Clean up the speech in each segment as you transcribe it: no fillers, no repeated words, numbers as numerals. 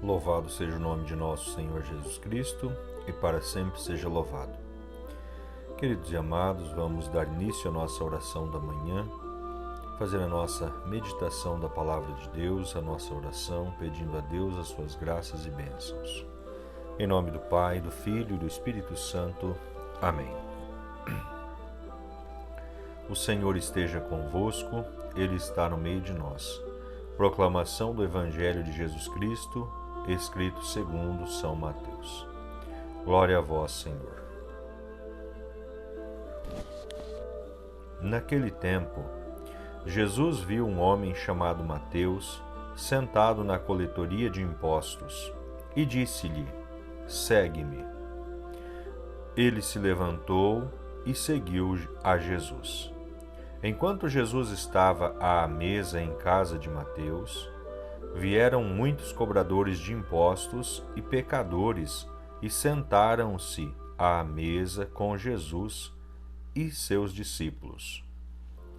Louvado seja o nome de nosso Senhor Jesus Cristo e para sempre seja louvado. Queridos e amados, vamos dar início à nossa oração da manhã, fazer a nossa meditação da Palavra de Deus, a nossa oração, pedindo a Deus as suas graças e bênçãos. Em nome do Pai, do Filho e do Espírito Santo. Amém. O Senhor esteja convosco, Ele está no meio de nós. Proclamação do Evangelho de Jesus Cristo, escrito segundo São Mateus. Glória a vós, Senhor. Naquele tempo, Jesus viu um homem chamado Mateus sentado na coletoria de impostos e disse-lhe: Segue-me. Ele se levantou e seguiu a Jesus. Enquanto Jesus estava à mesa em casa de Mateus, vieram muitos cobradores de impostos e pecadores e sentaram-se à mesa com Jesus e seus discípulos.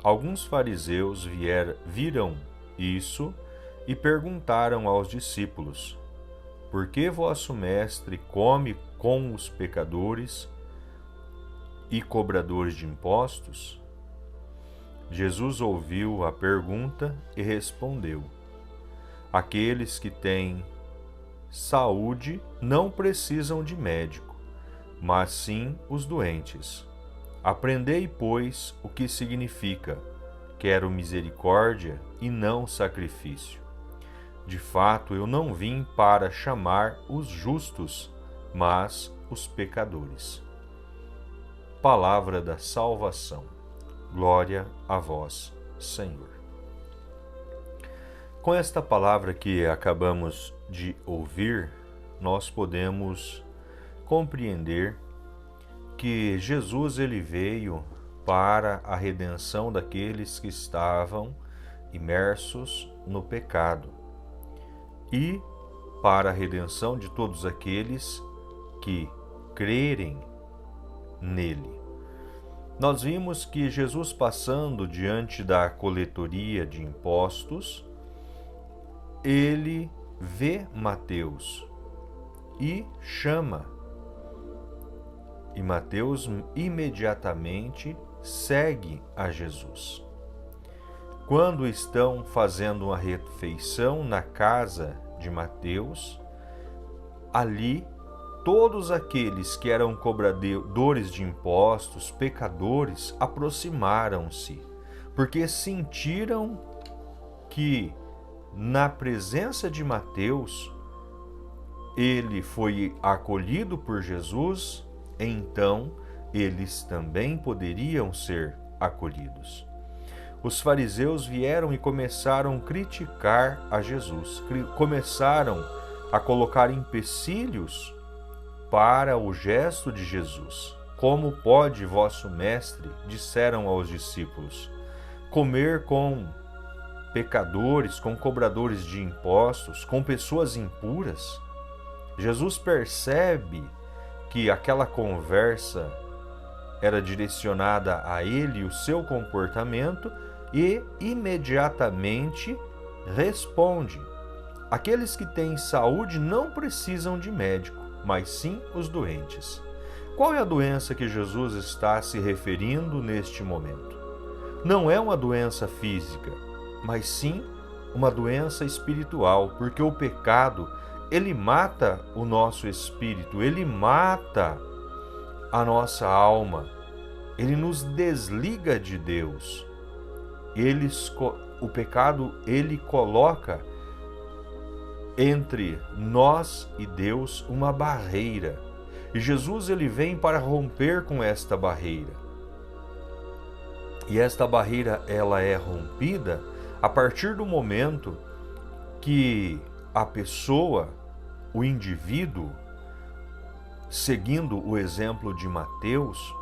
Alguns fariseus viram isso e perguntaram aos discípulos: Por que vosso mestre come com os pecadores e cobradores de impostos? Jesus ouviu a pergunta e respondeu: Aqueles que têm saúde não precisam de médico, mas sim os doentes. Aprendei, pois, o que significa: quero misericórdia e não sacrifício. De fato, eu não vim para chamar os justos, mas os pecadores. Palavra da salvação. Glória a vós, Senhor. Com esta palavra que acabamos de ouvir, nós podemos compreender que Jesus ele veio para a redenção daqueles que estavam imersos no pecado e para a redenção de todos aqueles que crerem nele. Nós vimos que Jesus, passando diante da coletoria de impostos, ele vê Mateus e chama. E Mateus imediatamente segue a Jesus. Quando estão fazendo uma refeição na casa de Mateus, ali todos aqueles que eram cobradores de impostos, pecadores, aproximaram-se, porque sentiram que na presença de Mateus, ele foi acolhido por Jesus, então eles também poderiam ser acolhidos. Os fariseus vieram e começaram a criticar a Jesus, começaram a colocar empecilhos para o gesto de Jesus. Como pode vosso mestre, disseram aos discípulos, comer com pecadores, com cobradores de impostos, com pessoas impuras? Jesus percebe que aquela conversa era direcionada a ele e o seu comportamento e imediatamente responde: Aqueles que têm saúde não precisam de médico, mas sim os doentes. Qual é a doença que Jesus está se referindo neste momento? Não é uma doença física, mas sim uma doença espiritual, porque o pecado, ele mata o nosso espírito, ele mata a nossa alma, ele nos desliga de Deus. O pecado, ele coloca entre nós e Deus uma barreira. E Jesus ele vem para romper com esta barreira. E esta barreira ela é rompida a partir do momento que a pessoa, o indivíduo, seguindo o exemplo de Mateus,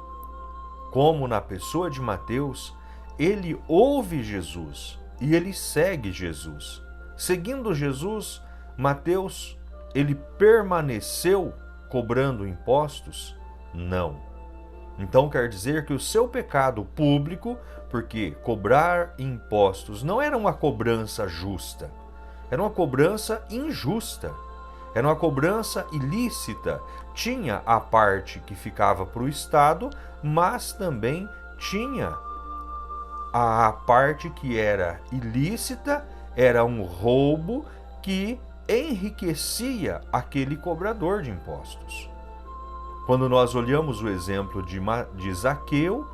como na pessoa de Mateus, ele ouve Jesus e ele segue Jesus. Seguindo Jesus, Mateus, ele permaneceu cobrando impostos? Não. Então quer dizer que o seu pecado público, porque cobrar impostos não era uma cobrança justa, era uma cobrança injusta. Era uma cobrança ilícita. Tinha a parte que ficava para o Estado, mas também tinha a parte que era ilícita, era um roubo que enriquecia aquele cobrador de impostos. Quando nós olhamos o exemplo de Zaqueu,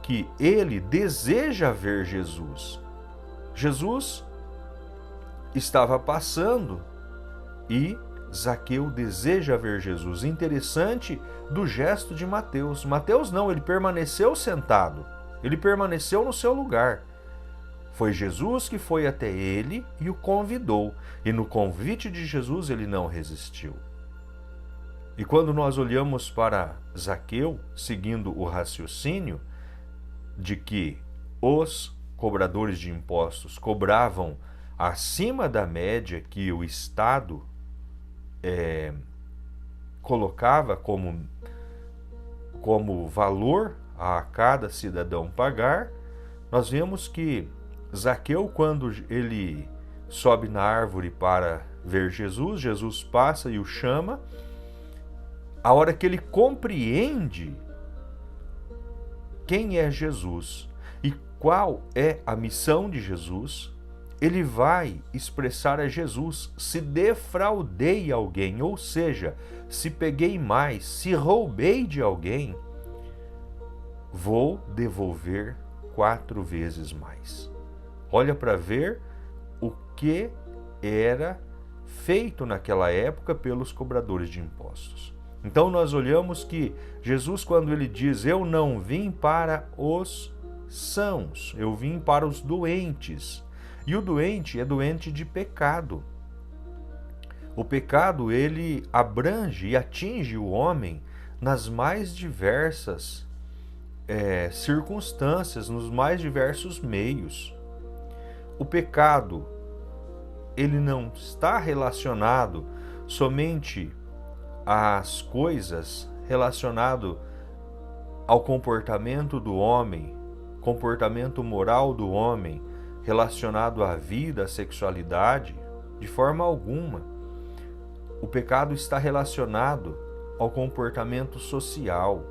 que ele deseja ver Jesus. Jesus estava passando e Zaqueu deseja ver Jesus. Interessante do gesto de Mateus. Mateus não, ele permaneceu sentado. Ele permaneceu no seu lugar. Foi Jesus que foi até ele e o convidou. E no convite de Jesus ele não resistiu. E quando nós olhamos para Zaqueu, seguindo o raciocínio de que os cobradores de impostos cobravam acima da média que o Estado colocava como valor a cada cidadão pagar, nós vemos que Zaqueu, quando ele sobe na árvore para ver Jesus, Jesus passa e o chama. A hora que ele compreende quem é Jesus e qual é a missão de Jesus, ele vai expressar a Jesus: se defraudei alguém, ou seja, se peguei mais, se roubei de alguém, vou devolver 4 vezes mais. Olha para ver o que era feito naquela época pelos cobradores de impostos. Então nós olhamos que Jesus, quando ele diz: eu não vim para os sãos, eu vim para os doentes. E o doente é doente de pecado. O pecado, ele abrange e atinge o homem nas mais diversas circunstâncias, nos mais diversos meios. O pecado, ele não está relacionado somente às coisas relacionado ao comportamento do homem, comportamento moral do homem, relacionado à vida, à sexualidade, de forma alguma. O pecado está relacionado ao comportamento social.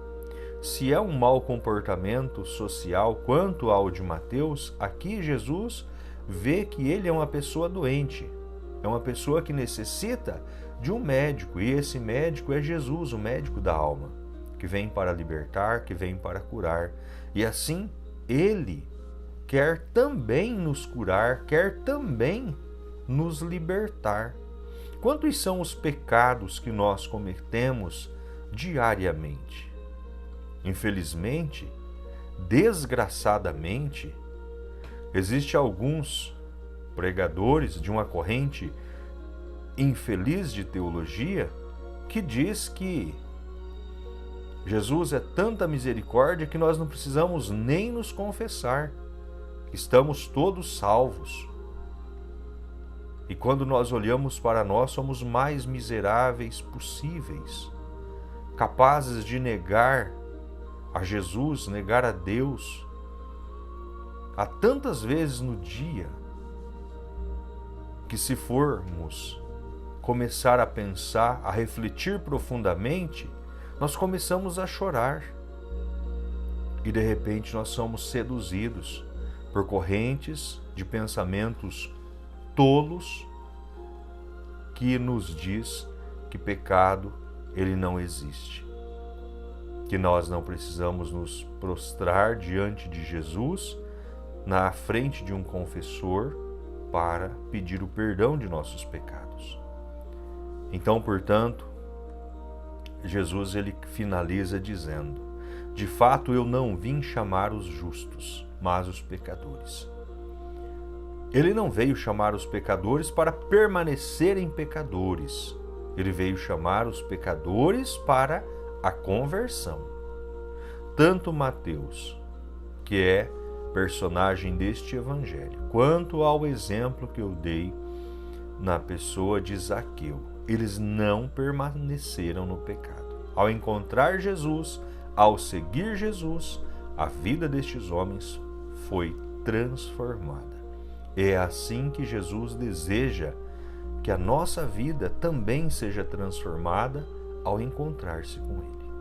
Se é um mau comportamento social quanto ao de Mateus, aqui Jesus vê que ele é uma pessoa doente, é uma pessoa que necessita de um médico, e esse médico é Jesus, o médico da alma, que vem para libertar, que vem para curar. E assim, ele quer também nos curar, quer também nos libertar. Quantos são os pecados que nós cometemos diariamente? Infelizmente, desgraçadamente, existem alguns pregadores de uma corrente infeliz de teologia que diz que Jesus é tanta misericórdia que nós não precisamos nem nos confessar. Estamos todos salvos. E quando nós olhamos para nós, somos mais miseráveis possíveis, capazes de negar a Jesus, negar a Deus, há tantas vezes no dia que, se formos começar a pensar, a refletir profundamente, nós começamos a chorar. E de repente nós somos seduzidos por correntes de pensamentos tolos que nos diz que pecado ele não existe, que nós não precisamos nos prostrar diante de Jesus na frente de um confessor para pedir o perdão de nossos pecados. Então, portanto, Jesus ele finaliza dizendo: de fato eu não vim chamar os justos, mas os pecadores. Ele não veio chamar os pecadores para permanecerem pecadores. Ele veio chamar os pecadores para a conversão. Tanto Mateus, que é personagem deste evangelho, quanto ao exemplo que eu dei na pessoa de Zaqueu, eles não permaneceram no pecado. Ao encontrar Jesus, ao seguir Jesus, a vida destes homens foi transformada. É assim que Jesus deseja que a nossa vida também seja transformada ao encontrar-se com Ele.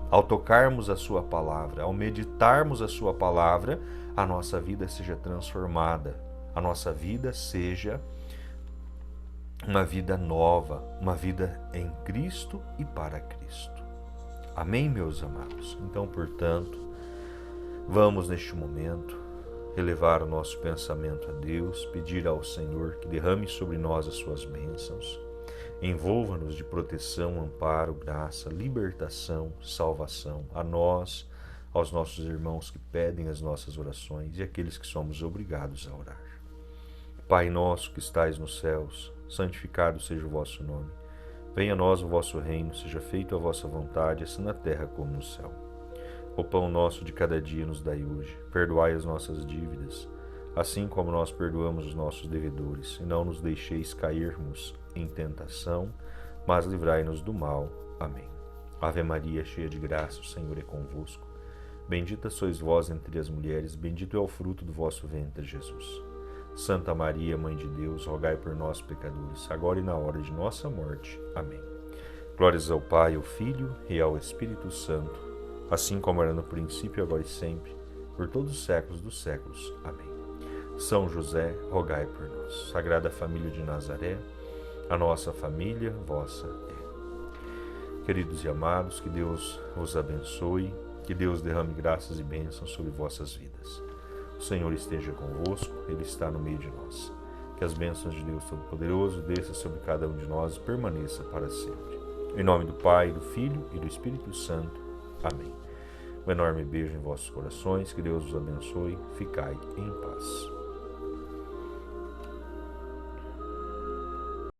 Ao tocarmos a Sua palavra, ao meditarmos a Sua palavra, a nossa vida seja transformada, a nossa vida seja uma vida nova, uma vida em Cristo e para Cristo. Amém, meus amados? Então, portanto, vamos neste momento elevar o nosso pensamento a Deus, pedir ao Senhor que derrame sobre nós as suas bênçãos, envolva-nos de proteção, amparo, graça, libertação, salvação, a nós, aos nossos irmãos que pedem as nossas orações e aqueles que somos obrigados a orar. Pai nosso que estais nos céus, santificado seja o vosso nome. Venha a nós o vosso reino, seja feita a vossa vontade, assim na terra como no céu. O pão nosso de cada dia nos dai hoje. Perdoai as nossas dívidas, assim como nós perdoamos os nossos devedores. E não nos deixeis cairmos em tentação, mas livrai-nos do mal. Amém. Ave Maria, cheia de graça, o Senhor é convosco. Bendita sois vós entre as mulheres, bendito é o fruto do vosso ventre, Jesus. Santa Maria, Mãe de Deus, rogai por nós, pecadores, agora e na hora de nossa morte. Amém. Glórias ao Pai, ao Filho e ao Espírito Santo, assim como era no princípio, agora e sempre, por todos os séculos dos séculos. Amém. São José, rogai por nós. Sagrada Família de Nazaré, a nossa família, vossa é. Queridos e amados, que Deus vos abençoe, que Deus derrame graças e bênçãos sobre vossas vidas. O Senhor esteja convosco, Ele está no meio de nós. Que as bênçãos de Deus Todo-Poderoso desçam sobre cada um de nós e permaneça para sempre. Em nome do Pai, do Filho e do Espírito Santo. Amém. Um enorme beijo em vossos corações, que Deus os abençoe. Ficai em paz.